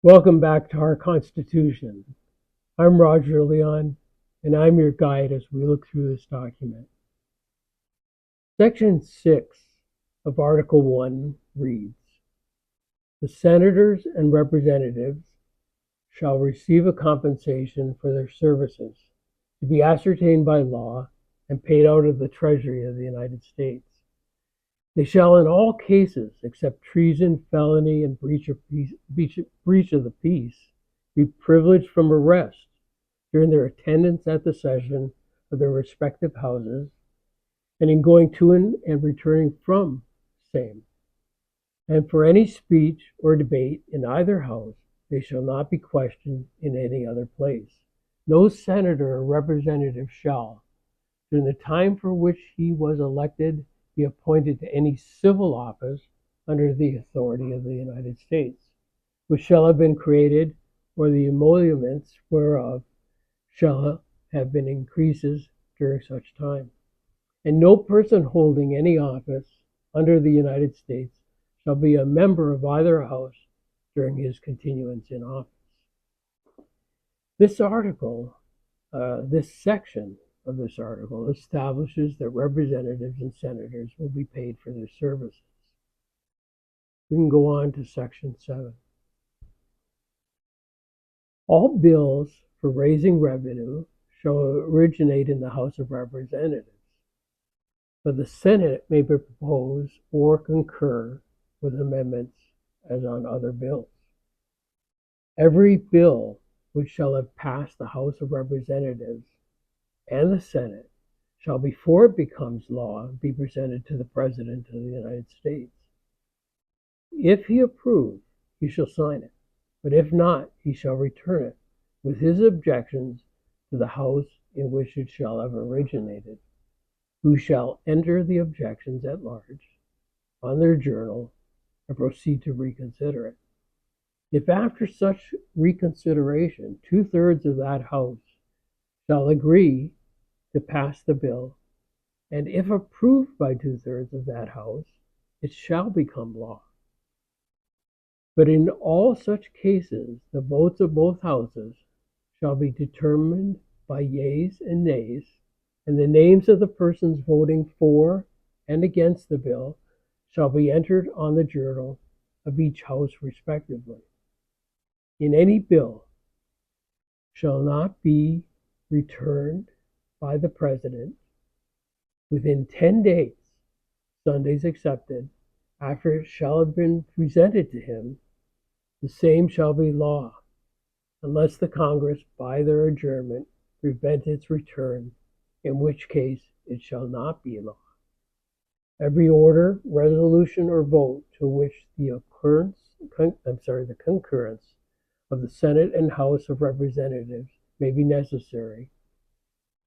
Welcome back to our Constitution. I'm Roger Leon, and I'm your guide as we look through this document. Section 6 of Article 1 reads, "The senators and representatives shall receive a compensation for their services, to be ascertained by law and paid out of the Treasury of the United States. They shall in all cases, except treason, felony, and breach of the peace, be privileged from arrest during their attendance at the session of their respective houses, and in going to and returning from same. And for any speech or debate in either house, they shall not be questioned in any other place. No senator or representative shall, during the time for which he was elected, be appointed to any civil office under the authority of the United States, which shall have been created, or the emoluments whereof shall have been increases during such time. And no person holding any office under the United States shall be a member of either house during his continuance in office." This section of this article establishes that representatives and senators will be paid for their services. We can go on to Section 7. All bills for raising revenue shall originate in the House of Representatives, but the Senate may propose or concur with amendments as on other bills. Every bill which shall have passed the House of Representatives and the Senate shall, before it becomes law, be presented to the President of the United States. If he approve, he shall sign it, but if not, he shall return it with his objections to the House in which it shall have originated, who shall enter the objections at large on their journal and proceed to reconsider it. If after such reconsideration 2/3 of that House shall agree to pass the bill, and if approved by 2/3 of that House, it shall become law. But in all such cases, the votes of both Houses shall be determined by yeas and nays, and the names of the persons voting for and against the bill shall be entered on the journal of each House respectively. In any bill shall not be returned by the President within 10 days, Sundays excepted, after it shall have been presented to him. The same shall be law, unless the Congress by their adjournment prevent its return, in which case it shall not be law. Every order, resolution, or vote to which the concurrence of the Senate and House of Representatives may be necessary,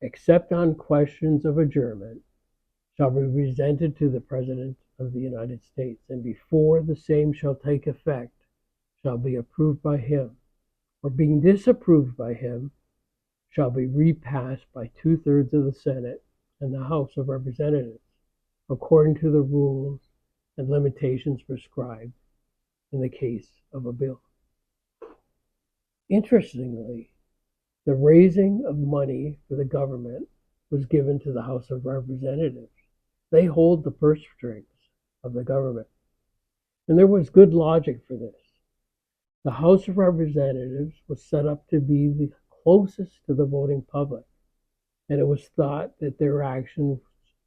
except on questions of adjournment, shall be presented to the President of the United States, and before the same shall take effect, shall be approved by him, or being disapproved by him, shall be repassed by 2/3 of the Senate and the House of Representatives, according to the rules and limitations prescribed in the case of a bill. Interestingly, the raising of money for the government was given to the House of Representatives. They hold the purse strings of the government. And there was good logic for this. The House of Representatives was set up to be the closest to the voting public, and it was thought that their actions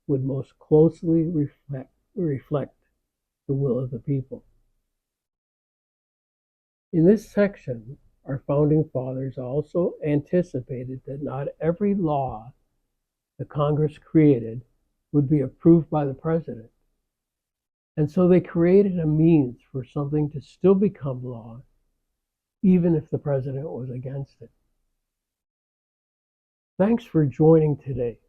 would most closely reflect the will of the people. In this section, our founding fathers also anticipated that not every law the Congress created would be approved by the President. And so they created a means for something to still become law, even if the President was against it. Thanks for joining today.